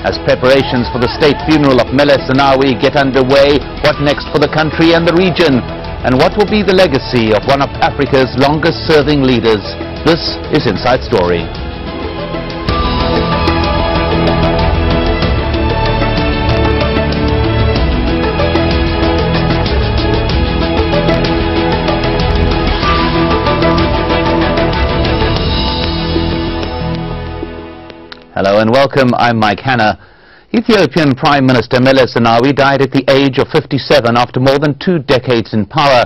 As preparations for the state funeral of Meles Zenawi get underway, what next for the country and the region? And what will be the legacy of one of Africa's longest-serving leaders? This is Inside Story. Hello and welcome, I'm Mike Hanna. Ethiopian Prime Minister Meles Zenawi died at the age of 57 after more than 2 decades in power.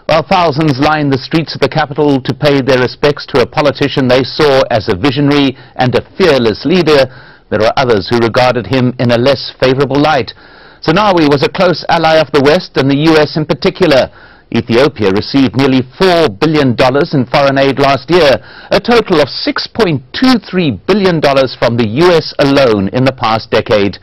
While thousands lined the streets of the capital to pay their respects to a politician they saw as a visionary and a fearless leader, there are others who regarded him in a less favorable light. Zenawi was a close ally of the West and the US in particular. Ethiopia received nearly $4 billion in foreign aid last year, a total of $6.23 billion from the US alone in the past decade.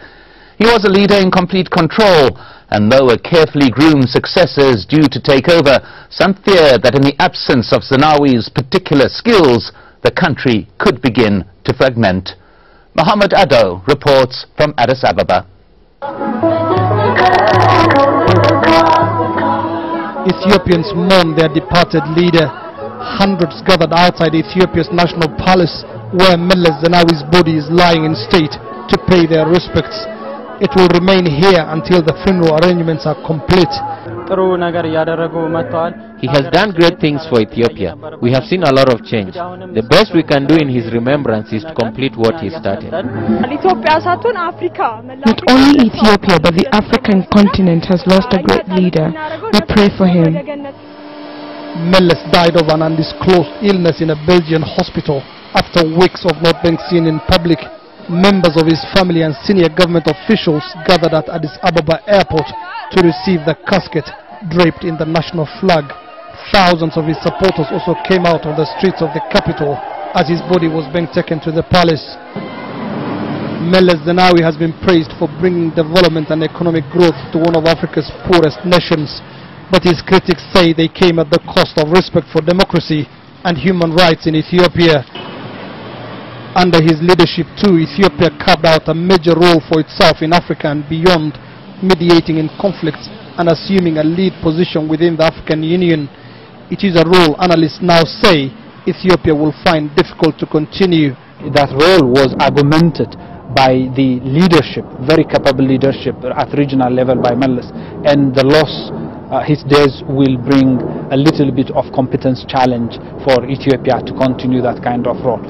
He was a leader in complete control, and though a carefully groomed successor is due to take over, some fear that in the absence of Zenawi's particular skills, the country could begin to fragment. Mohammed Ado reports from Addis Ababa. Ethiopians mourn their departed leader. Hundreds gathered outside Ethiopia's national palace, where Meles Zenawi's body is lying in state, to pay their respects. It will remain here until the funeral arrangements are complete. He has done great things for Ethiopia. We have seen a lot of change. The best we can do in his remembrance is to complete what he started. Not only Ethiopia, but the African continent has lost a great leader. We pray for him. Meles died of an undisclosed illness in a Belgian hospital after weeks of not being seen in public. Members of his family and senior government officials gathered at Addis Ababa airport to receive the casket draped in the national flag. Thousands of his supporters also came out on the streets of the capital as his body was being taken to the palace. Meles Zenawi has been praised for bringing development and economic growth to one of Africa's poorest nations, but his critics say they came at the cost of respect for democracy and human rights in Ethiopia. Under his leadership too, Ethiopia carved out a major role for itself in Africa and beyond, mediating in conflicts and assuming a lead position within the African Union. It is a role analysts now say Ethiopia will find difficult to continue. That role was augmented by the leadership, very capable leadership at regional level by Meles, and the loss his days will bring a little bit of competence challenge for Ethiopia to continue that kind of role.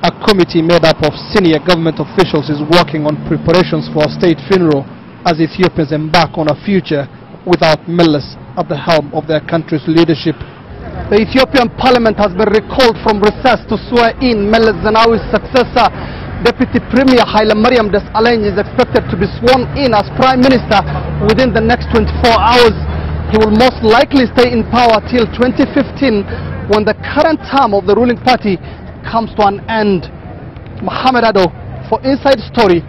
A committee made up of senior government officials is working on preparations for a state funeral as Ethiopians embark on a future without Meles at the helm of their country's leadership. The Ethiopian parliament has been recalled from recess to swear in Meles Zenawi's successor. Deputy Premier Haile Mariam Desalegn is expected to be sworn in as Prime Minister within the next 24 hours. He will most likely stay in power till 2015, when the current term of the ruling party comes to an end. Mohammed Ado for Inside Story,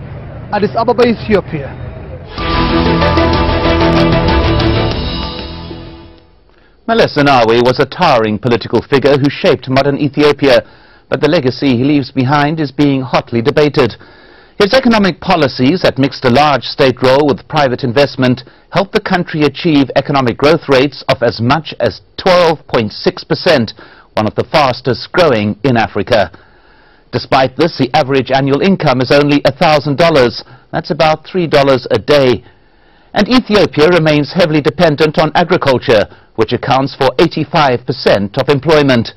Addis Ababa, Ethiopia. Meles Zenawi was a towering political figure who shaped modern Ethiopia, but the legacy he leaves behind is being hotly debated. His economic policies that mixed a large state role with private investment helped the country achieve economic growth rates of as much as 12.6%, one of the fastest growing in Africa. Despite this, the average annual income is only $1,000. That's about $3 a day. And Ethiopia remains heavily dependent on agriculture, which accounts for 85% of employment.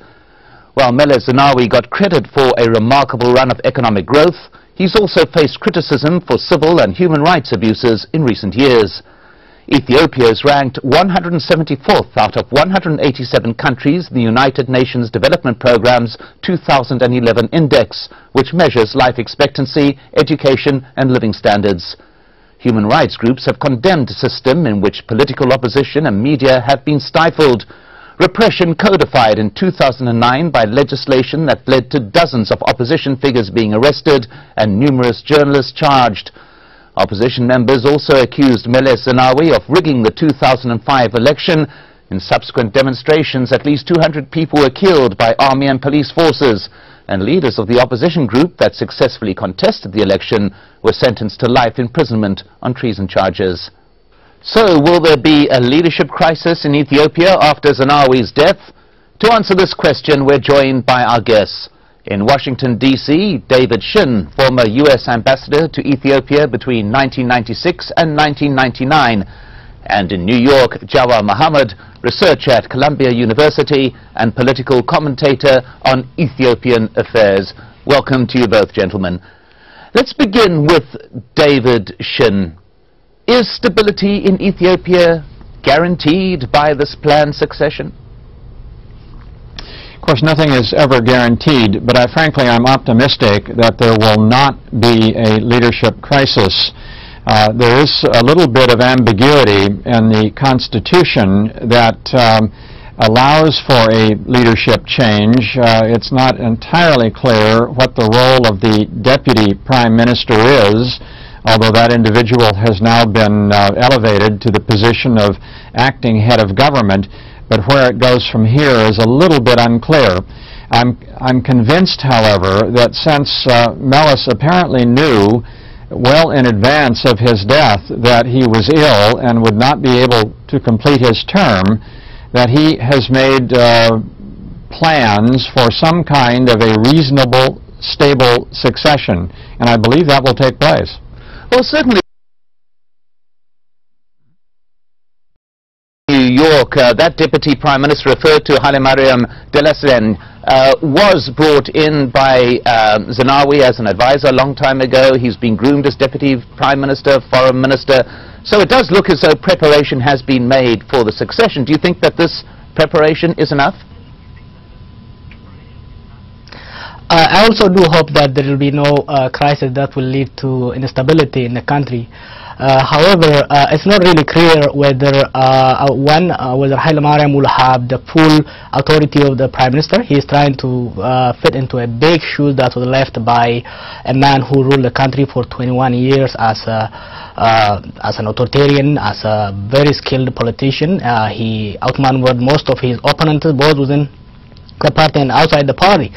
While Meles Zenawi got credit for a remarkable run of economic growth, he's also faced criticism for civil and human rights abuses in recent years. Ethiopia is ranked 174th out of 187 countries in the United Nations Development Programme's 2011 index, which measures life expectancy, education and living standards. Human rights groups have condemned a system in which political opposition and media have been stifled. Repression codified in 2009 by legislation that led to dozens of opposition figures being arrested and numerous journalists charged. Opposition members also accused Meles Zenawi of rigging the 2005 election. In subsequent demonstrations, at least 200 people were killed by army and police forces, and leaders of the opposition group that successfully contested the election were sentenced to life imprisonment on treason charges. So, will there be a leadership crisis in Ethiopia after Zenawi's death? To answer this question, we're joined by our guests. In Washington, D.C., David Shinn, former U.S. ambassador to Ethiopia between 1996 and 1999. And in New York, Jawar Mohammed, researcher at Columbia University and political commentator on Ethiopian affairs. Welcome to you both, gentlemen. Let's begin with David Shinn. Is stability in Ethiopia guaranteed by this planned succession? Of course, nothing is ever guaranteed, but frankly, I'm optimistic that there will not be a leadership crisis. There is a little bit of ambiguity in the Constitution that allows for a leadership change. It's not entirely clear what the role of the Deputy Prime Minister is, although that individual has now been elevated to the position of acting head of government. But where it goes from here is a little bit unclear. I'm convinced, however, that since Meles apparently knew well in advance of his death that he was ill and would not be able to complete his term, that he has made plans for some kind of a reasonable, stable succession. And I believe that will take place. Well, certainly. New York, that Deputy Prime Minister referred to, Haile Mariam Desalegn, was brought in by Zenawi as an advisor a long time ago. He's been groomed as Deputy Prime Minister, Foreign Minister. So it does look as though preparation has been made for the succession. Do you think that this preparation is enough? I also do hope that there will be no crisis that will lead to instability in the country. However, it's not really clear whether whether Haile Mariam will have the full authority of the Prime Minister. He is trying to fit into a big shoe that was left by a man who ruled the country for 21 years as an authoritarian, as a very skilled politician. He outmaneuvered most of his opponents, both within the party and outside the party.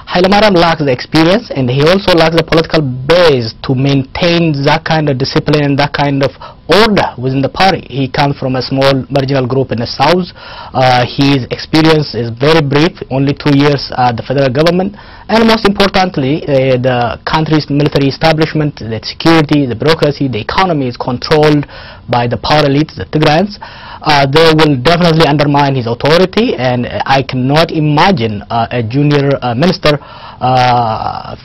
Haile Mariam lacks the experience, and he also lacks the political base to maintain that kind of discipline and that kind of order within the party. He comes from a small marginal group in the south. His experience is very brief, only 2 years at the federal government, and most importantly, the country's military establishment, the security, the bureaucracy, the economy is controlled by the power elites, the Tigrayans. They will definitely undermine his authority, and I cannot imagine a junior minister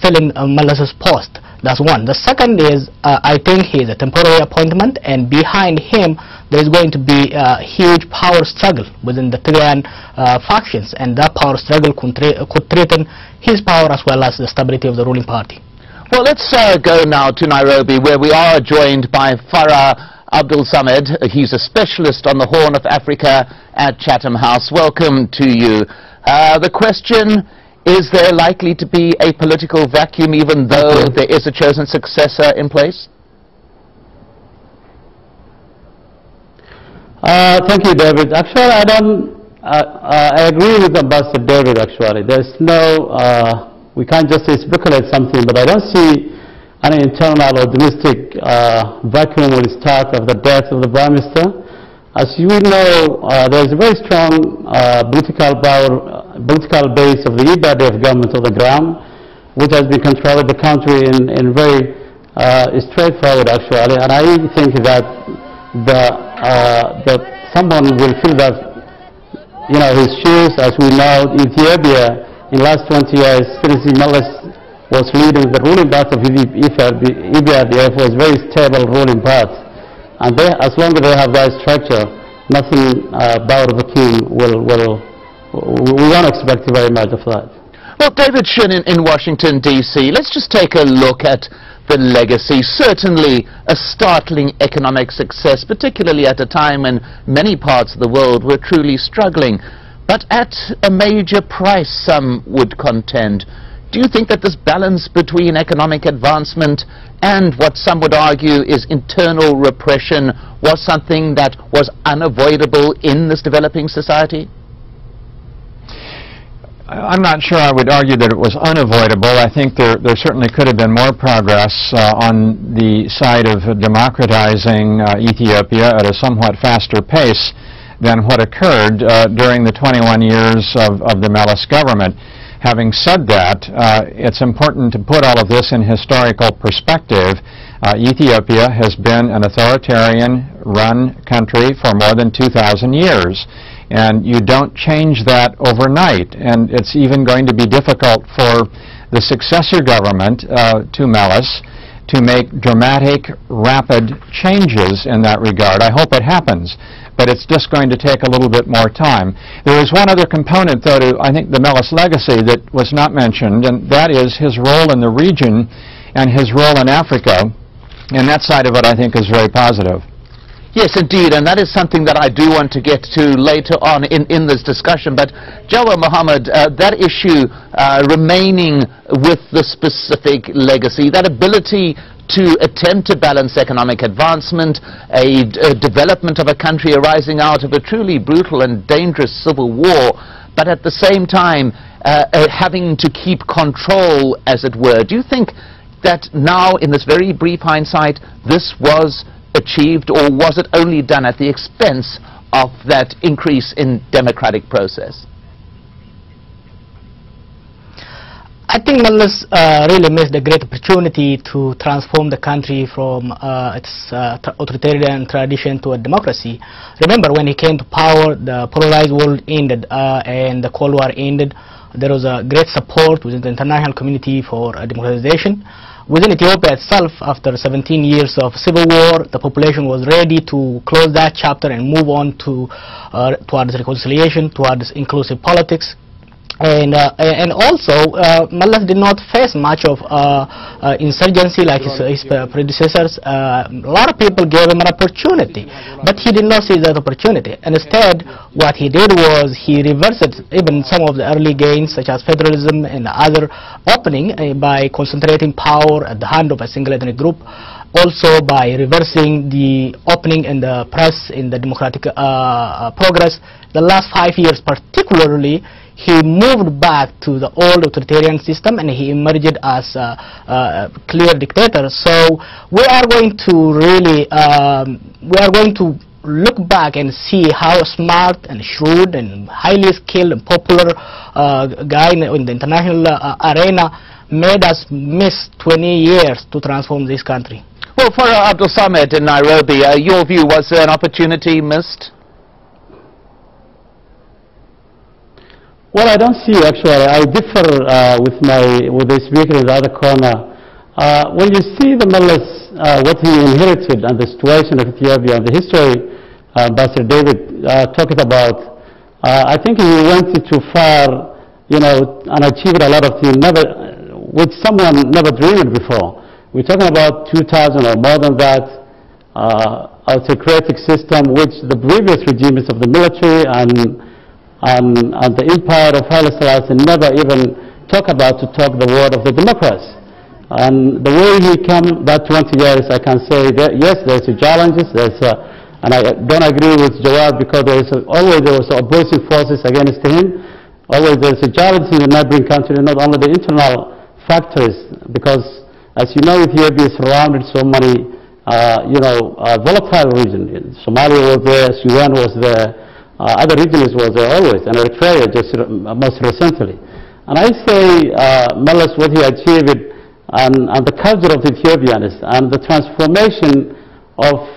filling Meles's post. That's one. The second is, I think he is a temporary appointment, and behind him there is going to be a huge power struggle within the Tigrayan factions, and that power struggle could threaten his power as well as the stability of the ruling party. Well, let's go now to Nairobi, where we are joined by Farah Abdulsamed. He's a specialist on the Horn of Africa at Chatham House. Welcome to you. The question, is there likely to be a political vacuum even though there is a chosen successor in place? Thank you, David. Actually, I agree with Ambassador David, actually. There's no, we can't just say speculate something, but I don't see an internal or domestic vacuum will start of the death of the Prime Minister. As you know, there is a very strong political base of the EBRDF government on the ground, which has been controlling the country in very straightforward, actually. And I think that someone will fill that, his shoes. As we know, Ethiopia in the last 20 years, since Meles was leading the ruling part of EBRDF, was very stable ruling part. And as long as they have that structure, nothing about the king we won't expect very much of that. Well, David Shinn in Washington, D.C., let's just take a look at the legacy. Certainly a startling economic success, particularly at a time when many parts of the world were truly struggling. But at a major price, some would contend. Do you think that this balance between economic advancement and what some would argue is internal repression was something that was unavoidable in this developing society? I'm not sure I would argue that it was unavoidable. I think there certainly could have been more progress on the side of democratizing Ethiopia at a somewhat faster pace than what occurred during the 21 years of the Meles government. Having said that, it's important to put all of this in historical perspective. Ethiopia has been an authoritarian-run country for more than 2,000 years. And you don't change that overnight. And it's even going to be difficult for the successor government to Meles to make dramatic, rapid changes in that regard. I hope it happens, but it's just going to take a little bit more time. There is one other component, though, to, I think, the Meles legacy that was not mentioned, and that is his role in the region and his role in Africa. And that side of it, I think, is very positive. Yes, indeed, and that is something that I do want to get to later on in this discussion. But Jawar Mohammed, that issue remaining with the specific legacy, that ability to attempt to balance economic advancement, a development of a country arising out of a truly brutal and dangerous civil war, but at the same time having to keep control, as it were. Do you think that now, in this very brief hindsight, this was achieved, or was it only done at the expense of that increase in democratic process? I think Meles really missed a great opportunity to transform the country from its authoritarian tradition to a democracy. Remember, when he came to power, the polarized world ended and the Cold War ended. There was a great support within the international community for democratization. Within Ethiopia itself, after 17 years of civil war, the population was ready to close that chapter and move on to towards reconciliation, towards inclusive politics. And also, Meles did not face much of insurgency like his predecessors. A lot of people gave him an opportunity, but he did not see that opportunity. And instead, what he did was he reversed even some of the early gains, such as federalism and other opening, by concentrating power at the hand of a single ethnic group. Also by reversing the opening in the press in the democratic progress. The last 5 years particularly, he moved back to the old authoritarian system and he emerged as a clear dictator. So we are going to really, look back and see how smart and shrewd and highly skilled and popular guy in the international arena made us miss 20 years to transform this country. Well, Farah Abdulsamed in Nairobi, your view, was there an opportunity missed? Well, I don't see, actually. I differ with the speaker in the other corner. When you see the Meles, what he inherited and the situation of Ethiopia and the history Ambassador David talked about, I think he went too far, and achieved a lot of things which someone never dreamed before. We're talking about 2,000 or more than that autocratic system, which the previous regimes of the military and the empire of Haile Selassie never even talk the word of the Democrats. And the way he came that 20 years, I can say that yes, there's challenges. And I don't agree with Jawar, because there was opposing forces against him. Always there's a challenge in the neighboring country, not only the internal factors, because as you know, Ethiopia is surrounded so many, volatile regions. Somalia was there, Sudan was there. Other regions was there always, and Eritrea just most recently. And I say Meles, what he achieved, and the culture of the Ethiopians, and the transformation of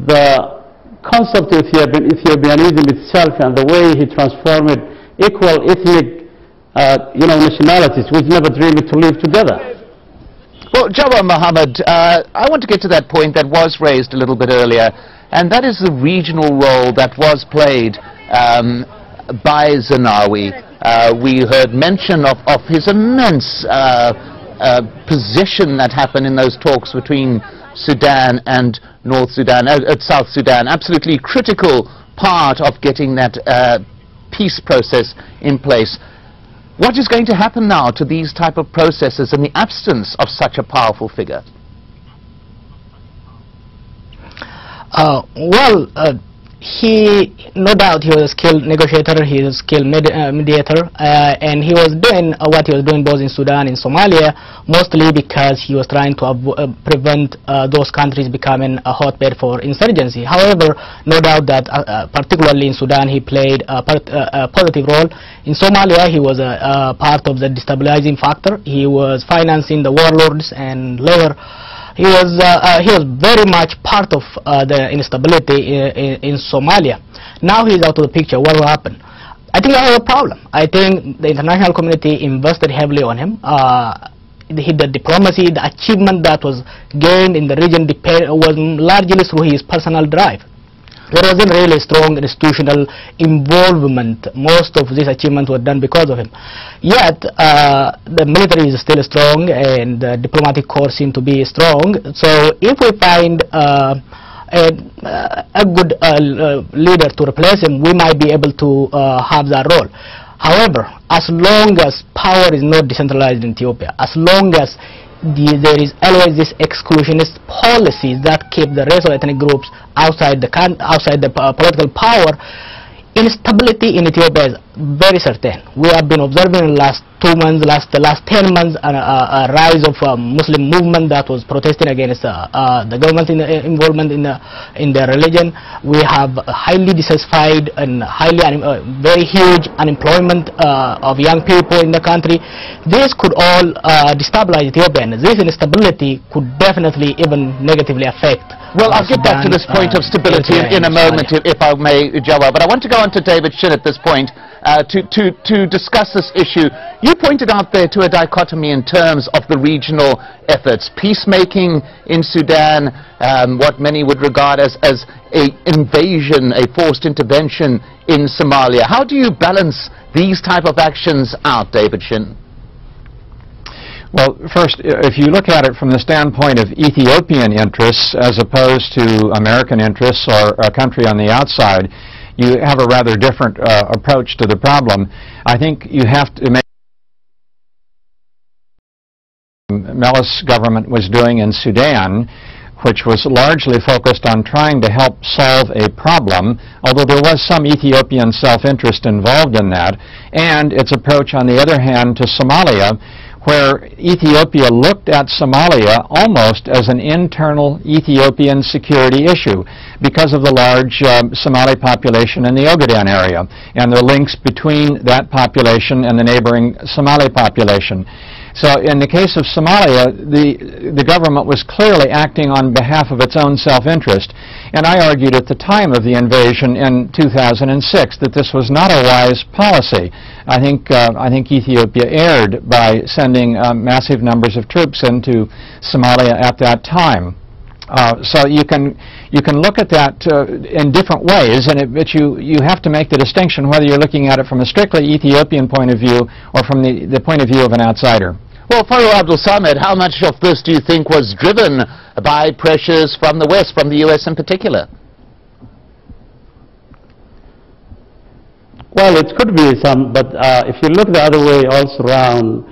the concept of Ethiopianism itself, and the way he transformed equal ethnic nationalities which never dreamed to live together. Well, Jawar Mohammed, I want to get to that point that was raised a little bit earlier, and that is the regional role that was played by Zenawi. We heard mention of his immense position that happened in those talks between Sudan and South Sudan. Absolutely critical part of getting that peace process in place. What is going to happen now to these type of processes in the absence of such a powerful figure? no doubt, he was a skilled negotiator, he was a skilled mediator, and he was doing what he was doing both in Sudan and Somalia, mostly because he was trying to prevent those countries becoming a hotbed for insurgency. However, no doubt that particularly in Sudan he played a positive role. In Somalia he was a part of the destabilizing factor. He was financing the warlords and later he was very much part of the instability in Somalia. Now he's out of the picture. What will happen? I think I have a problem. I think the international community invested heavily on him. The diplomacy, the achievement that was gained in the region was largely through his personal drive. There wasn't really strong institutional involvement. Most of these achievements were done because of him. Yet, the military is still strong and the diplomatic corps seem to be strong. So if we find a good leader to replace him, we might be able to have that role. However, as long as power is not decentralized in Ethiopia, as long as there is always this exclusionist policies that keep the rest of ethnic groups outside the political power, instability in Ethiopia is very certain. We have been observing in the last 2 months, the last 10 months, a rise of Muslim movement that was protesting against the government involvement in their religion. We have highly dissatisfied and very huge unemployment of young people in the country. This could all destabilize Ethiopia, and this instability could definitely even negatively affect. Well, I'll get back to this point of stability in a moment, if I may, Jawar, but I want to go on to David Shinn at this point to discuss this issue. You pointed out there to a dichotomy in terms of the regional efforts. Peacemaking in Sudan, what many would regard as an invasion, a forced intervention in Somalia. How do you balance these type of actions out, David Shinn? Well, first, if you look at it from the standpoint of Ethiopian interests as opposed to American interests or a country on the outside, you have a rather different approach to the problem. I think you have to make Meles government was doing in Sudan, which was largely focused on trying to help solve a problem, although there was some Ethiopian self-interest involved in that, and its approach, on the other hand, to Somalia, where Ethiopia looked at Somalia almost as an internal Ethiopian security issue because of the large Somali population in the Ogaden area and the links between that population and the neighboring Somali population. So in the case of Somalia, the government was clearly acting on behalf of its own self-interest. And I argued at the time of the invasion in 2006 that this was not a wise policy. I think Ethiopia erred by sending massive numbers of troops into Somalia at that time. So you can look at that in different ways, but you have to make the distinction whether you're looking at it from a strictly Ethiopian point of view or from the point of view of an outsider. Well, Farah Abdulsamed, how much of this do you think was driven by pressures from the West, from the U.S. in particular? Well, it could be some, but if you look the other way also around,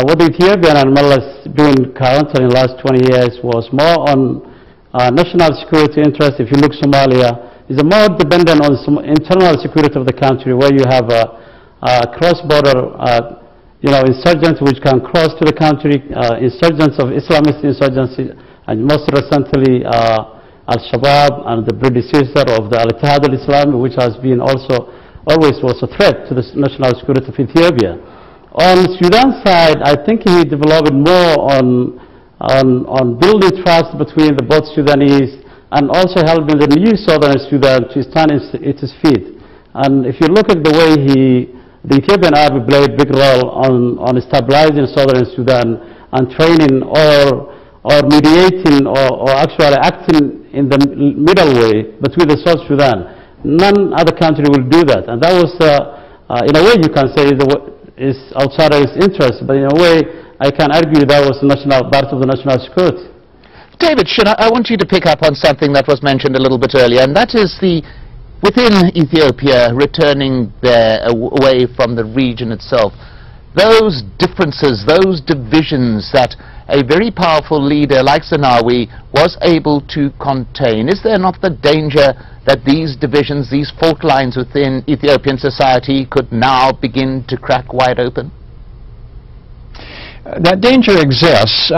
what the Ethiopian and Meles doing currently in the last 20 years was more on national security interest. If you look Somalia, is more dependent on some internal security of the country, where you have a cross-border insurgents which can cross to the country, insurgents of Islamist insurgency, and most recently Al-Shabaab and the predecessor of the Al-Ittihad al-Islami, which has been always was a threat to the national security of Ethiopia. On Sudan side, I think he developed more on building trust between the both Sudanese and also helping the new southern Sudan to stand its feet. And if you look at the way the Ethiopian army played a big role on stabilizing southern Sudan and training or mediating or actually acting in the middle way between the South Sudan. None other country will do that. And that was, in a way you can say, is outside of its interest, but in a way I can argue that was part of the national security. David Shinn, I want you to pick up on something that was mentioned a little bit earlier, and that is within Ethiopia, returning there away from the region itself, those differences, those divisions that a very powerful leader like Zenawi was able to contain? Is there not the danger that these divisions, these fault lines within Ethiopian society could now begin to crack wide open? That danger exists.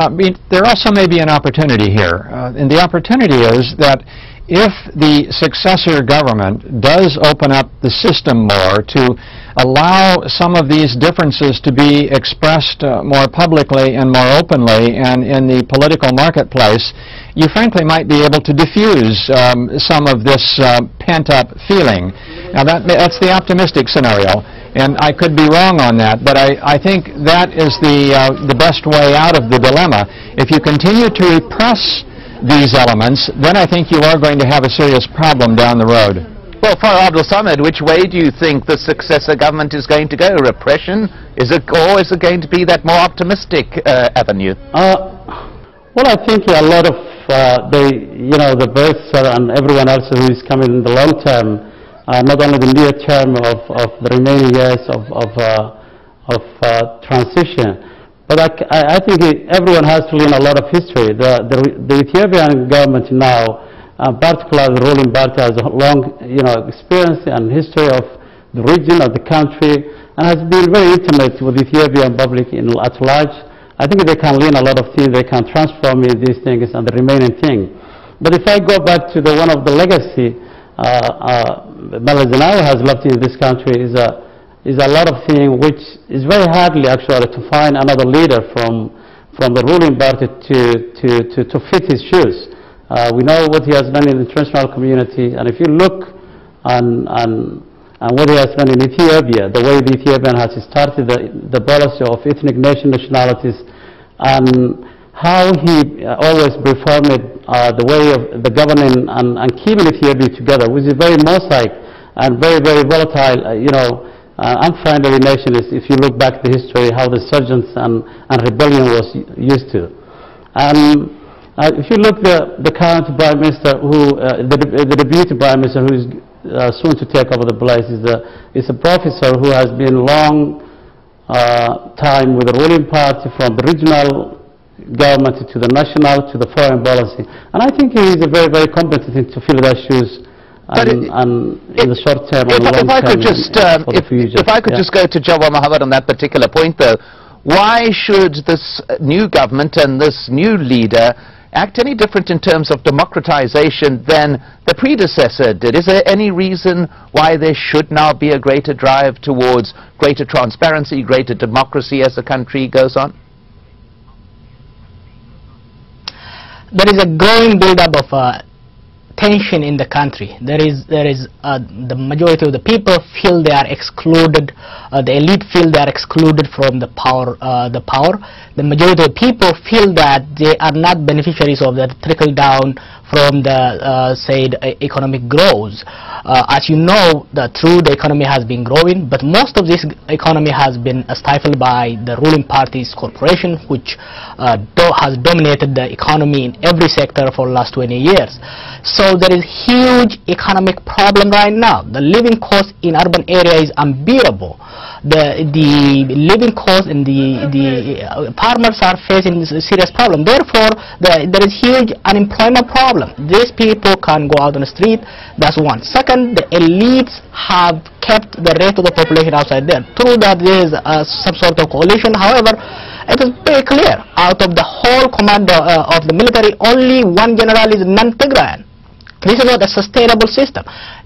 There also may be an opportunity here. And the opportunity is that if the successor government does open up the system more to allow some of these differences to be expressed more publicly and more openly and in the political marketplace, you frankly might be able to diffuse some of this pent-up feeling. Now that's the optimistic scenario, and I could be wrong on that, but I think that is the best way out of the dilemma. If you continue to repress these elements, then I think you are going to have a serious problem down the road. Well, Farah Abdulsamed, which way do you think the successor government is going to go? Repression? Or is it going to be that more optimistic avenue? Well, I think a lot of the births and everyone else who is coming in the long term, not only the near term of the remaining years of transition. But I think everyone has to learn a lot of history. The Ethiopian government now, particularly the ruling party, has a long experience and history of the region, of the country, and has been very intimate with the Ethiopian public at large. I think they can learn a lot of things. They can transform these things and the remaining thing. But if I go back to one of the legacy Meles Ethiopia has left in this country is a lot of things which is very hardly actually to find another leader from the ruling party to fit his shoes. We know what he has done in the international community, and if you look and what he has done in Ethiopia, the way the Ethiopian has started the policy of ethnic nationalities, and how he always reformed the way of the governing and keeping Ethiopia together, which is very mosaic and very, very volatile, unfriendly nation is, if you look back the history, how the insurgents and rebellion was used to. And if you look the current Prime Minister, the deputy Prime Minister who is soon to take over the place is a professor who has been long time with the ruling party, from the regional government to the national to the foreign policy. And I think he is very, very competent to fill their shoes. And in the short term and long term for the future. If I could just go to Jawar Mohammed on that particular point, though, why should this new government and this new leader act any different in terms of democratization than the predecessor did? Is there any reason why there should now be a greater drive towards greater transparency, greater democracy as the country goes on? There is a growing build-up of tension in the country. There is the majority of the people feel they are excluded. The elite feel they are excluded from the power. The majority of people feel that they are not beneficiaries of that trickle down from the said economic growth. As you know, the economy has been growing, but most of this economy has been stifled by the ruling party's corporation, which has dominated the economy in every sector for the last 20 years. So there is huge economic problem right now. The living cost in urban area is unbearable. The living cost and the farmers are facing a serious problem. Therefore, there is huge unemployment problem. These people can go out on the street. That's one. Second, the elites have kept the rest of the population outside there. True that there is some sort of coalition. However, it is very clear, out of the whole command of the military, only one general is non-Tigrayan. This is not a sustainable system.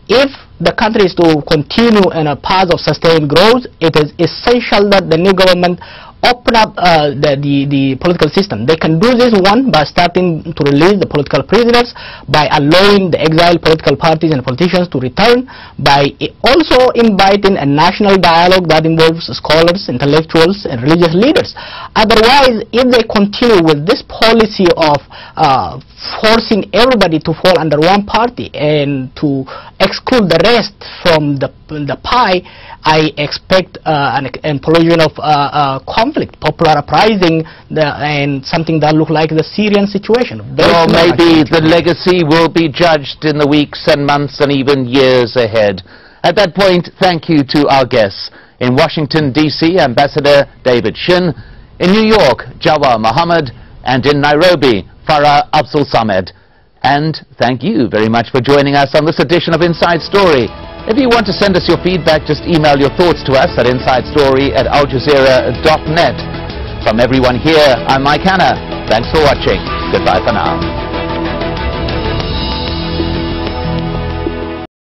If the country is to continue in a path of sustained growth, it is essential that the new government open up the political system. They can do this, one, by starting to release the political prisoners, by allowing the exiled political parties and politicians to return, by also inviting a national dialogue that involves scholars, intellectuals, and religious leaders. Otherwise, if they continue with this policy of forcing everybody to fall under one party and to exclude the rest from the pie, I expect an implosion of conflict, popular uprising, and something that looks like the Syrian situation. Well, maybe the legacy will be judged in the weeks and months and even years ahead. At that point, thank you to our guests. In Washington, D.C., Ambassador David Shinn. In New York, Jawar Mohammed. and in Nairobi, Farah Abdulsamed. And thank you very much for joining us on this edition of Inside Story. If you want to send us your feedback, just email your thoughts to us at insidestory@aljazeera.net. From everyone here, I'm Mike Hanna. Thanks for watching. Goodbye for now.